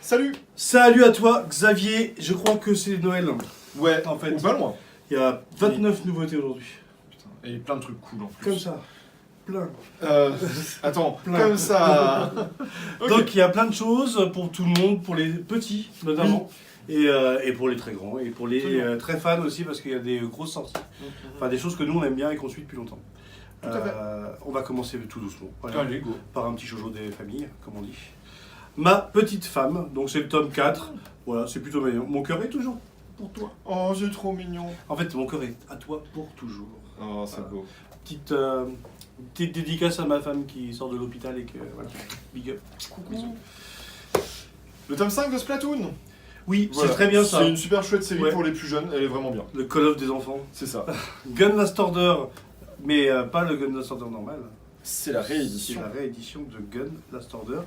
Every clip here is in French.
Salut. Salut à toi, Xavier. Je crois que c'est Noël. Ouais, En fait. ou pas loin. Il y a 29 nouveautés aujourd'hui. Putain, et plein de trucs cool en plus. Comme ça. Plein. Attends, Plein. comme ça. Ok. Donc il y a plein de choses pour tout le monde, pour les petits notamment. Et pour les très grands, et pour les très fans aussi, parce qu'il y a des grosses sorties. Enfin, des choses que nous on aime bien et qu'on suit depuis longtemps. Tout à fait. On va commencer tout doucement. Voilà. Allez, go. Par un petit shoujo des familles, comme on dit. Ma petite femme, donc c'est le tome 4. Voilà, c'est plutôt mignon. Mon cœur est toujours pour toi. Oh, c'est trop mignon. En fait, mon cœur est à toi pour toujours. Oh, c'est beau. Petite dédicace à ma femme qui sort de l'hôpital et que voilà, big up. Coucou. Bisous. Le tome 5 de Splatoon. Oui, Voilà. c'est très bien ça. C'est une super chouette série Ouais. pour les plus jeunes, elle est vraiment bien. Le Call of des enfants. C'est ça. Gun Last Order, mais pas le Gun Last Order normal. C'est la C'est réédition. la réédition de Gun Last Order.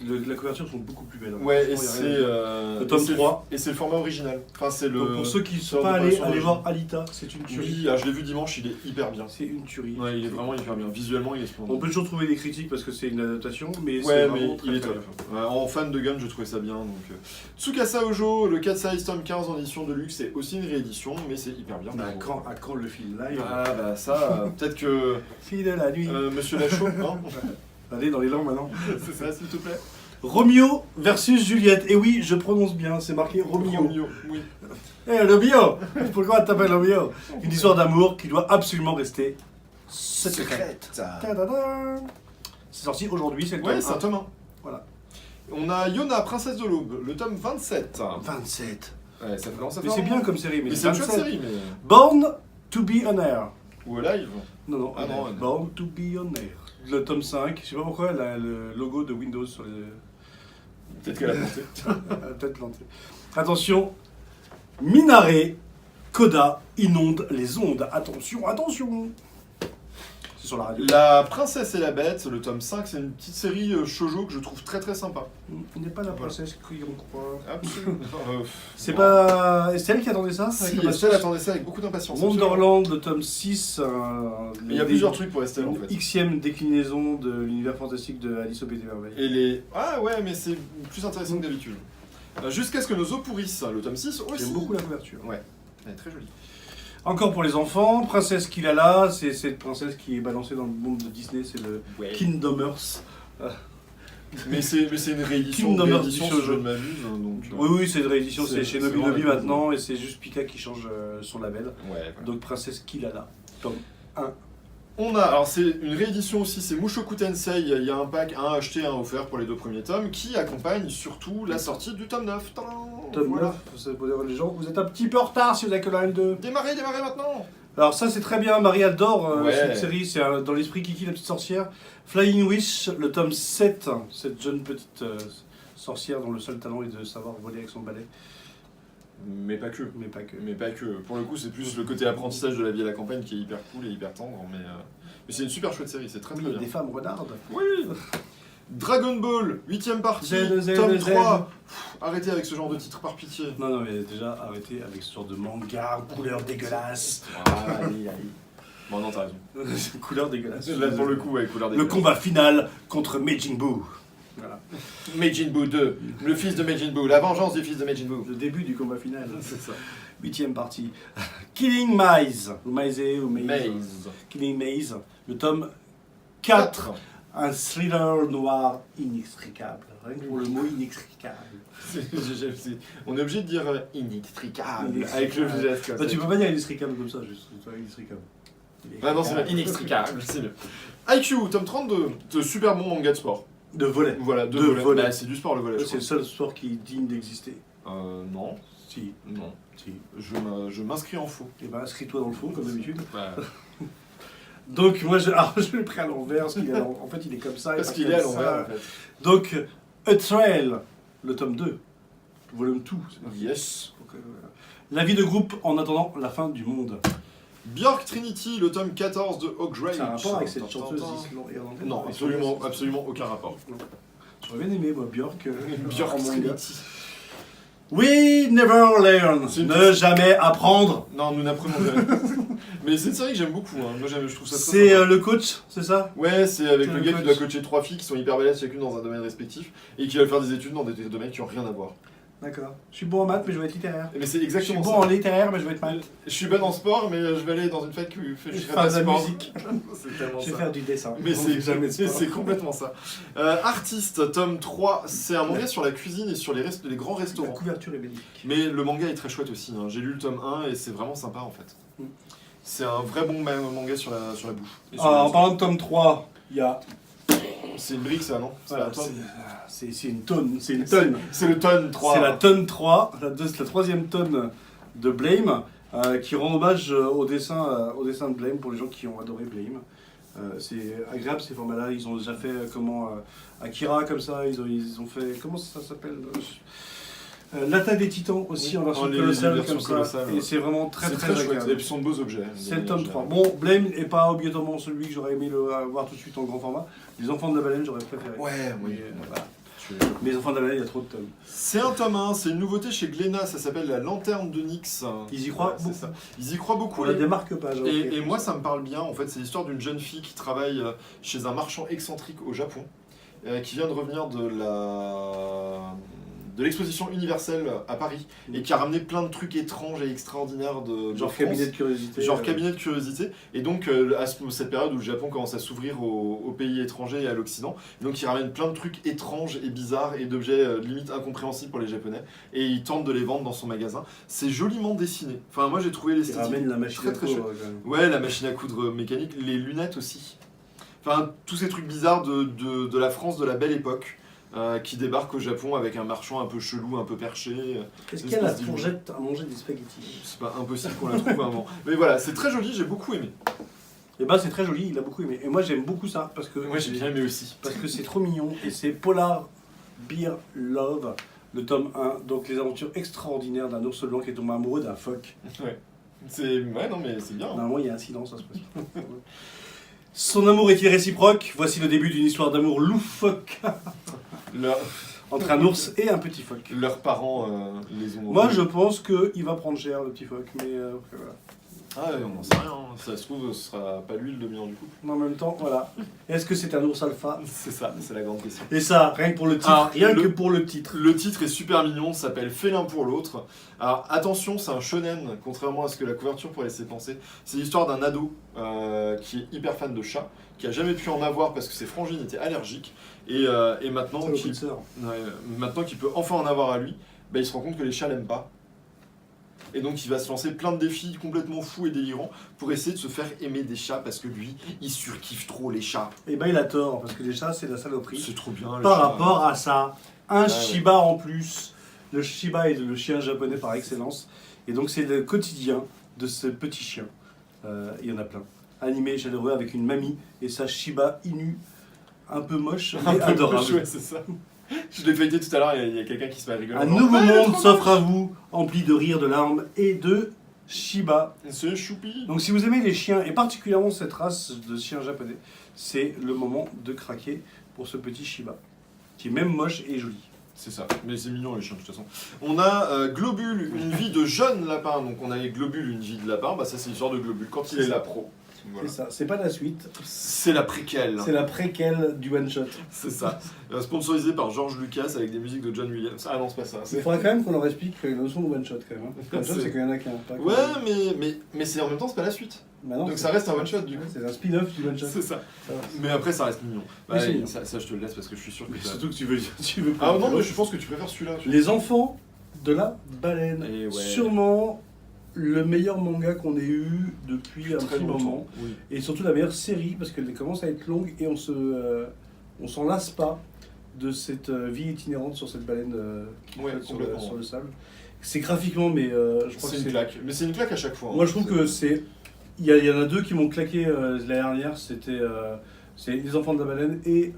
La couverture sont beaucoup plus belles. hein. Ouais, et Franchement, y a c'est rien à dire. Le tome 3. Et c'est le format original. Enfin, c'est le. Donc pour ceux qui ne sont sort pas de allés, collection allez originale. voir Alita, c'est une tuerie. Oui, ah, je l'ai vu dimanche, il est hyper bien. C'est une tuerie. Ouais, il est vraiment hyper bien. Visuellement, il est On splendide. peut toujours trouver des critiques parce que c'est une adaptation, mais c'est Ouais, vraiment mais très, il est très top. bien. Ouais, en fan de Gun, je trouvais ça bien. Donc, Tsukasa Ojo, le 4 Size tome 15 en édition de luxe, c'est aussi une réédition, mais c'est hyper bien. Bah, bravo. à quand le film live Ah bah ça, peut-être que Fille de la nuit. Monsieur Lachaud, hein Allez dans les langues maintenant. C'est ça, s'il te plaît. Romeo versus Juliette. Et oui, je prononce bien, c'est marqué Romeo. Romeo, oui. Eh Romeo, pourquoi t'appelles Romeo? Une histoire d'amour qui doit absolument rester secrète. Ta-da-da. C'est sorti aujourd'hui, c'est le Ouais, tome c'est un 1. tome 1. Voilà. On a Yona, Princesse de l'Aube, le tome 27. 27. Ouais, ça commence à Mais faire c'est bien long. comme série, mais Mais c'est c'est une chouette 27. série, mais. Born to be on air. Ou live. Non, non, Ah on non, air. non. Born to be on air. Le tome 5, je sais pas pourquoi, elle a le logo de Windows sur les... Peut-être qu'elle a planté. Peut-être planté. Attention, Minaret, Koda inonde les ondes. Attention, attention. C'est sur la radio. La Princesse et la Bête, le tome 5, c'est une petite série shoujo que je trouve très très sympa. Il n'est pas la princesse qui on croit. Absolument. C'est bon. pas Estelle qui attendait ça avec Si, impatience. Estelle attendait ça avec beaucoup d'impatience. Wonderland, le tome 6. Mais il y a plusieurs trucs pour Estelle en Une fait. Xème déclinaison de l'univers fantastique de Alice au Pays des Merveilles. Et les. Ah ouais, mais c'est plus intéressant que d'habitude. Jusqu'à ce que nos os pourrissent, le tome 6 aussi. J'aime beaucoup la couverture. Ouais, elle est très jolie. Encore pour les enfants, Princesse Kilala, c'est cette princesse qui est balancée dans le monde de Disney, c'est le Ouais. Kingdomers. Mais c'est une réédition, Kingdom Hearts réédition du si je shoujo. ne m'abuse. Donc, Oui, oui, c'est une réédition, c'est- c'est chez c'est Nobi vraiment Nobi cool. maintenant, et c'est juste Pika qui change son label. Ouais, voilà. Donc Princesse Kilala, tome 1. On a, alors c'est une réédition aussi, c'est Mushoku Tensei, il y a un pack, un acheté, un offert pour les 2 premiers tomes, qui accompagne surtout la sortie du tome 9. Tadam. Tome Voilà. 9, ça veut dire les gens, vous êtes un petit peu en retard si vous avez que la L2. Démarrez maintenant. Alors ça c'est très bien, Marie adore Ouais. cette série, c'est dans l'esprit Kiki la petite sorcière. Flying Wish, le tome 7, cette jeune petite sorcière dont le seul talent est de savoir voler avec son balai, Mais pas que. mais pas que. Mais pas que. Pour le coup, c'est plus le côté apprentissage de la vie à la campagne qui est hyper cool et hyper tendre, mais c'est une super chouette série, c'est très Oui, très il y a bien. des femmes renardes. Oui. Dragon Ball, 8ème partie, Z, tome Z. 3. Arrêtez avec ce genre de titre par pitié. Non, non, mais déjà arrêtez avec ce genre de manga, couleur dégueulasse. Allez. Bon, non, t'as raison. Couleur dégueulasse. Là, pour le coup, ouais, couleur des Le combat final contre Majin Buu. Voilà. Majin Buu 2, le fils de Majin Buu, la vengeance du fils de Majin Buu. Le début du combat final. C'est ça. 8ème partie. Killing Maze. Ou Maze ou Maze. Maze. Killing Maze. Le tome 4. Un thriller noir inextricable. Rien que pour le mot inextricable. On est obligé de dire inextricable Inextricable. avec le geste comme Bah, ça. tu peux pas dire inextricable comme ça, juste inextricable. Ah non, c'est bien. Inextricable, c'est mieux. IQ, tome 32, de super bon manga de sport. De volet. Voilà, De volet. volet. Bah, c'est du sport le volet, je C'est le seul sport qui est digne d'exister. crois. Non. Si. Non. Si. Je m'inscris en faux. Et ben inscris-toi dans le fond, comme d'habitude. Bah, Donc moi je l'ai pris à l'envers, parce qu'il est en fait il est comme ça. et parce pas qu'il comme est à ça. l'envers en fait. Donc A Trail, le tome 2, volume 2. Yes. La vie de groupe en attendant la fin du monde. Björk Trinity, le tome 14 de Oak Rage. Ça a un rapport avec cette chanteuse irlandaise? Non, absolument aucun rapport. J'aurais bien aimé moi Björk. Björk en manga. Trinity. We never learn. C'est une- Ne jamais apprendre. Non, nous n'apprenons jamais. Mais c'est une série que j'aime beaucoup. Hein. Moi, je trouve ça très C'est sympa. le coach, c'est ça? Ouais, c'est avec C'est le le gars qui coach. doit coacher 3 filles qui sont hyper balèzes chacune dans un domaine respectif et qui veulent faire des études dans des domaines qui n'ont rien à voir. D'accord. Je suis bon en maths, mais je vais être littéraire. Mais c'est Je suis exactement bon ça. en littéraire, mais je vais être maths. Je suis bon en sport, mais je vais aller dans une fac qui fait Je je vais ferai faire pas de la sport. musique. C'est tellement Je vais ça. faire du dessin. Mais Donc, c'est jamais de sport. c'est complètement ça. Artiste, tome 3, c'est un manga sur la cuisine et sur les grands La restaurants. couverture est magnifique. Mais le manga est très chouette aussi. Hein. J'ai lu le tome 1 et c'est vraiment sympa en fait. Mm. C'est un vrai bon manga sur la bouffe. Et sur Alors, les en parlant de tome 3, il y a. C'est une brique ça, non C'est Voilà, la tonne. c'est une tonne. C'est une tonne. C'est le tonne 3. C'est la tonne 3, la troisième tonne de Blame, qui rend hommage au dessin de Blame pour les gens qui ont adoré Blame. C'est agréable ces formats-là. Ils ont déjà fait Akira comme ça. Ils ont fait. Comment ça s'appelle L'attaque des Titans aussi Oui, en version les colossale versions comme ça. colossales, Et ouais. c'est vraiment très C'est très, très chouette. agréable. Et puis ce sont de beaux objets. C'est le tome 3. Bon, Blame n'est pas obligatoirement celui que j'aurais aimé voir tout de suite en grand format. Les Enfants de la Baleine, j'aurais préféré. Ouais, oui. Mais, voilà. Mais les Enfants de la Baleine, il y a trop de tomes. C'est un tome 1, c'est une nouveauté chez Glénat, ça s'appelle La Lanterne de Nyx. Ils y croient c'est beaucoup. ça. Ils y croient beaucoup. On a des marque-pages. Et moi, ça me parle bien. En fait, c'est l'histoire d'une jeune fille qui travaille chez un marchand excentrique au Japon, qui vient de revenir de l'exposition universelle à Paris, et qui a ramené plein de trucs étranges et extraordinaires de Genre France. cabinet de curiosité. Genre cabinet de curiosité. Et donc, à cette période où le Japon commence à s'ouvrir aux pays étrangers et à l'Occident, donc il ramène plein de trucs étranges et bizarres et d'objets limite incompréhensibles pour les Japonais, et il tente de les vendre dans son magasin. C'est joliment dessiné. Enfin, moi j'ai trouvé Qui l'esthétique ramène la machine très à très coudre, chouette. quand même. Ouais, la machine à coudre mécanique, les lunettes aussi. Enfin, tous ces trucs bizarres de la France de la belle époque. Qui débarque au Japon avec un marchand un peu chelou, un peu perché. Est-ce Une qu'il y a la espèce d'humour. fourgette à manger des spaghettis? C'est pas impossible qu'on la trouve à un moment. Mais voilà, c'est très joli, j'ai beaucoup aimé. Et bah c'est très joli, il a beaucoup aimé. Et moi j'aime beaucoup ça parce que Moi j'ai bien aimé aussi. parce que c'est trop mignon et c'est Polar Beer Love, le tome 1. Donc les aventures extraordinaires d'un ours blanc qui est tombé amoureux d'un phoque. Ouais, non mais c'est bien. Hein. Normalement il y a un silence à ce moment. Son amour est-il réciproque? Voici le début d'une histoire d'amour loufoque entre un ours et un petit phoque. Leurs parents les ont. Moi je pense qu'il va prendre cher le petit phoque, mais après, voilà. Ah, on n'en sait rien. Hein. Ça se trouve, ce sera pas lui le dominant du couple. Mais en même temps, voilà. Est-ce que c'est un ours alpha? C'est ça, c'est la grande question. Et ça, rien que pour le titre, Alors, rien que pour le titre. Le titre est super mignon, ça s'appelle Félin pour l'autre. Alors attention, c'est un shonen, contrairement à ce que la couverture pourrait laisser penser. C'est l'histoire d'un ado qui est hyper fan de chats, qui a jamais pu en avoir parce que ses frangines étaient allergiques, et maintenant Ça, le coup qu'il de sœur. maintenant qu'il peut enfin en avoir à lui, bah, il se rend compte que les chats l'aiment pas. Et donc il va se lancer plein de défis complètement fous et délirants pour essayer de se faire aimer des chats parce que lui, il surkiffe trop les chats. Et ben il a tort, parce que les chats c'est la saloperie. C'est trop bien. les Par chats. rapport à ça, un ouais. Shiba en plus. Le Shiba est le chien japonais par excellence. Et donc c'est le quotidien de ce petit chien. Il y en a plein. Animé, chaleureux, avec une mamie et sa Shiba Inu, un peu moche, Un mais peu adorable. moche, ouais, c'est ça. Je l'ai feuilleté tout à l'heure, il y a quelqu'un qui se met à rigoler. Un nouveau monde s'offre à vous, empli de rires, de larmes et de Shiba. C'est choupi. Donc si vous aimez les chiens, et particulièrement cette race de chiens japonais, c'est le moment de craquer pour ce petit Shiba, qui est même moche et joli. C'est ça, mais c'est mignon les chiens de toute façon. On a Globule, une vie de jeune lapin. Donc on a les Globule, une vie de lapin. Bah ça c'est l'histoire de Globule quand il est là pro. Voilà. C'est ça, c'est pas la suite, C'est la préquelle. c'est la préquelle du one shot. C'est ça. Sponsorisé par George Lucas avec des musiques de John Williams. Ah non, c'est pas ça. Il c'est- faudra quand même qu'on leur explique la notion de one shot quand même. Hein. One shot C'est- c'est qu'il y en a qu'un. pas Ouais, que- mais c'est en même temps, c'est pas la suite. Bah non, Donc c'est- ça reste un one shot du coup. C'est un spin-off du one shot. C'est ça. Ça va. Mais après, ça reste mignon. Oui, c'est mignon. Ça, je te le laisse parce que je suis sûr que Mais t'as- surtout que tu veux Ah non, mais je pense que tu préfères celui-là. Les enfants de la baleine. Et ouais. Sûrement le meilleur manga qu'on ait eu depuis un Très petit longtemps. moment. Oui. Et surtout la meilleure série parce qu'elle commence à être longue et on s'en lasse pas de cette vie itinérante sur cette baleine qui Ouais, flotte sur complètement. sur le sable. C'est graphiquement, mais je crois que C'est une claque. Mais c'est une claque à chaque fois. hein. Moi je trouve que c'est. Il y en a deux qui m'ont claqué l'année dernière, c'est Les Enfants de la baleine et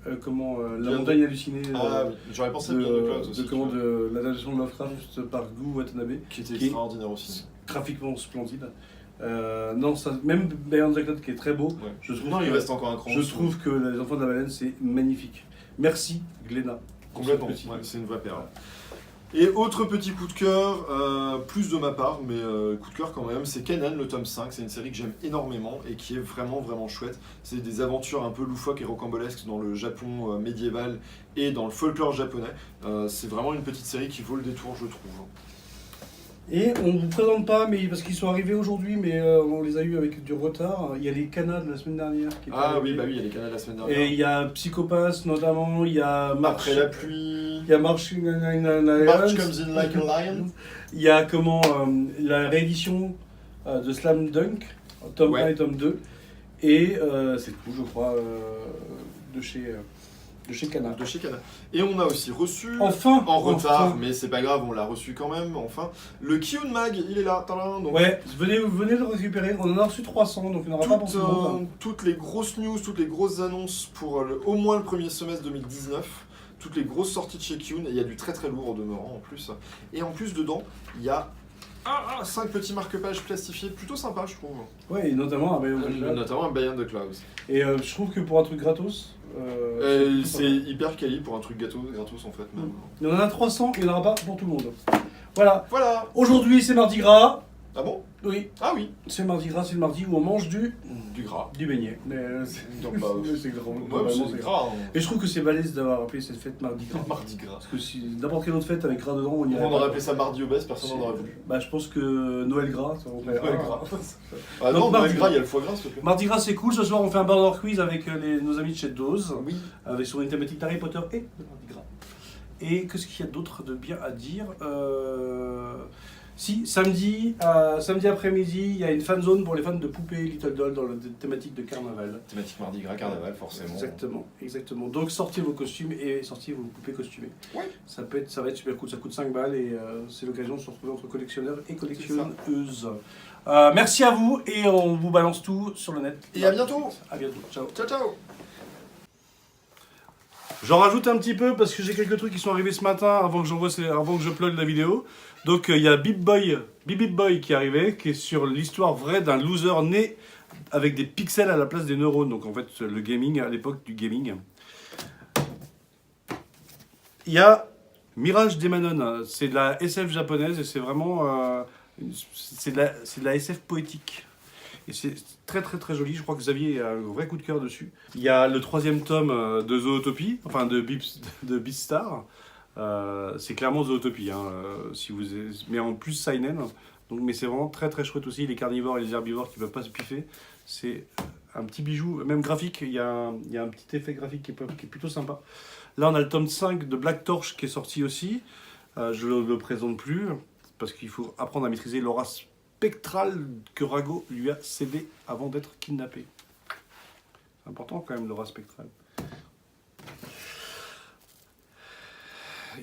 La Bien montagne hallucinée Ah oui, j'aurais pensé à Beyond the Clouds aussi. de, tu comment, vois, de l'adaptation de Lovecraft par Gu Watanabe, qui était qui est- extraordinaire aussi. graphiquement splendide. Non, ça, même Beyond the Cloud qui est très beau, Ouais. je trouve Non, il que- reste encore un cran. je en dessous. trouve que Les Enfants de la baleine c'est magnifique. Merci Glénat. Complètement. Petit. Ouais, c'est une vraie perle. Et autre petit coup de cœur, plus de ma part, mais coup de cœur quand même, c'est Kanan, le tome 5. C'est une série que j'aime énormément et qui est vraiment vraiment chouette. C'est des aventures un peu loufoques et rocambolesques dans le Japon médiéval et dans le folklore japonais. C'est vraiment une petite série qui vaut le détour, je trouve. Et on ne vous présente pas, mais parce qu'ils sont arrivés aujourd'hui, mais on les a eu avec du retard. Il y a les Canals de la semaine dernière. Qui étaient Ah oui, arrivés. bah oui, il y a les Kanan la semaine dernière. Et il y a Psychopath notamment, il y a March. Après la pluie, Il y a March March comes in like a lion. Il y a comment la réédition de Slam Dunk, tome Ouais. 1 et tome 2. Et c'est tout, je crois, de chez Canal. De chez Kanan. Et on a aussi reçu, Enfin en retard, enfin. mais c'est pas grave, on l'a reçu quand même, enfin, le Kyun Mag, il est là, tadam, donc Ouais, venez le récupérer. On en a reçu 300, donc il n'y en aura pas pour tout le monde. toutes les grosses news, toutes les grosses annonces pour au moins le premier semestre 2019, toutes les grosses sorties de chez Kyun, et il y a du très très lourd au demeurant en plus. Et en plus dedans, il y a 5 petits marque-pages plastifiés, plutôt sympa je trouve. Ouais, et notamment avec Notamment un Beyond the Clouds. Et je trouve que pour un truc gratos, C'est hyper quali pour un truc gratos en fait même. il y en a 300 et il n'y en aura pas pour tout le monde. Voilà. Voilà. Aujourd'hui, c'est Mardi Gras. Ah bon? Oui, Ah oui. c'est Mardi Gras, c'est le mardi où on mange du Du gras. beignet. Mais Donc, bah, c'est grand. Ouais, Globalement, c'est c'est gras. Et je trouve que c'est balèze d'avoir appelé cette fête Mardi Gras. Mardi gras. Parce que si n'importe quelle autre fête avec gras dedans, on irait On pas. aurait appelé ça mardi obèse, personne n'en aurait voulu. Bah, je pense que Noël gras, ça on fait. Noël Ah. gras. Ah Donc, non, mardi Noël gras, il y a le foie gras s'il te plaît. Mardi Gras, c'est cool. Ce soir, on fait un burger quiz avec nos amis de chez Dose, Oui. avec sur une thématique d'Harry Potter et de Mardi Gras. Et qu'est-ce qu'il y a d'autre de bien à dire Si, samedi après-midi, il y a une fan zone pour les fans de poupées Little Doll dans la thématique de carnaval. Thématique mardi gras, carnaval, forcément. Exactement, exactement. Donc sortez vos costumes et sortez vos poupées costumées. Ouais. Ça va être super cool, ça coûte 5 balles et c'est l'occasion de se retrouver entre collectionneurs et collectionneuses. Merci à vous et on vous balance tout sur le net. Et à bientôt. À bientôt, ciao. Ciao, ciao. J'en rajoute un petit peu parce que j'ai quelques trucs qui sont arrivés ce matin avant que je plug la vidéo. Donc il y a Bip Boy qui est arrivé, qui est sur l'histoire vraie d'un loser né avec des pixels à la place des neurones. Donc en fait le gaming, à l'époque du gaming. Il y a Mirage Demanon, c'est de la SF japonaise et c'est vraiment c'est de la SF poétique. Et c'est très très très joli, je crois que Xavier a un vrai coup de cœur dessus. Il y a le 3e tome de Zootopie, enfin de Beastar. C'est clairement Zootopie, hein, mais en plus seinen. Donc, mais c'est vraiment très très chouette aussi, les carnivores et les herbivores qui ne peuvent pas se piffer. C'est un petit bijou, même graphique, il y a un petit effet graphique qui est plutôt sympa. Là on a le tome 5 de Black Torch qui est sorti aussi. Je ne le présente plus, parce qu'il faut apprendre à maîtriser l'aura spectrale que Rago lui a cédé avant d'être kidnappé. C'est important quand même l'aura spectrale.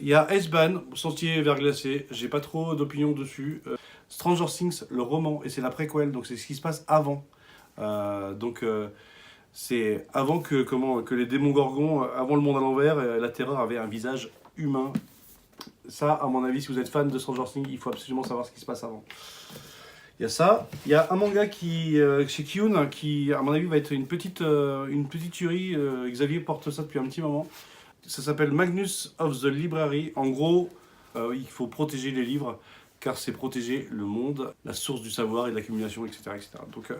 Il y a Iceban, Sentier verglacé, j'ai pas trop d'opinion dessus. Stranger Things, le roman, et c'est la préquelle, donc c'est ce qui se passe avant. C'est avant que les démons gorgons, avant le monde à l'envers, la terreur avait un visage humain. Ça, à mon avis, si vous êtes fan de Stranger Things, il faut absolument savoir ce qui se passe avant. Il y a ça. Il y a un manga chez Kyun qui, à mon avis, va être une petite tuerie. Xavier porte ça depuis un petit moment. Ça s'appelle Magnus of the Library. En gros, il faut protéger les livres, car c'est protéger le monde, la source du savoir et de l'accumulation, etc. etc. Donc,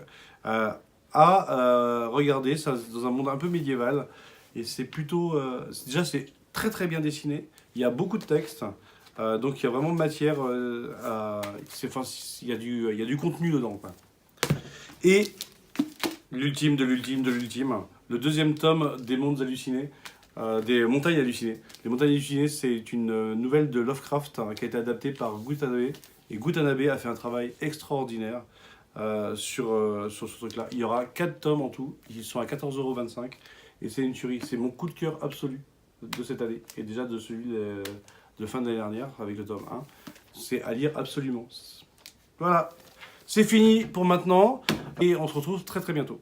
regardez, ça dans un monde un peu médiéval. Et c'est plutôt... déjà, c'est très très bien dessiné. Il y a beaucoup de textes. Donc il y a vraiment matière il y a du contenu dedans, quoi. Et l'ultime de l'ultime de l'ultime, le 2e tome des mondes hallucinés, des montagnes hallucinées. Les montagnes hallucinées, c'est une nouvelle de Lovecraft qui a été adaptée par Gutanabe, et Gutanabe a fait un travail extraordinaire sur ce truc-là. Il y aura 4 tomes en tout, ils sont à 14,25 €, et c'est une tuerie. C'est mon coup de cœur absolu de cette année, et déjà de celui de fin d'année dernière avec le tome 1. C'est à lire absolument. Voilà, c'est fini pour maintenant et on se retrouve très très bientôt.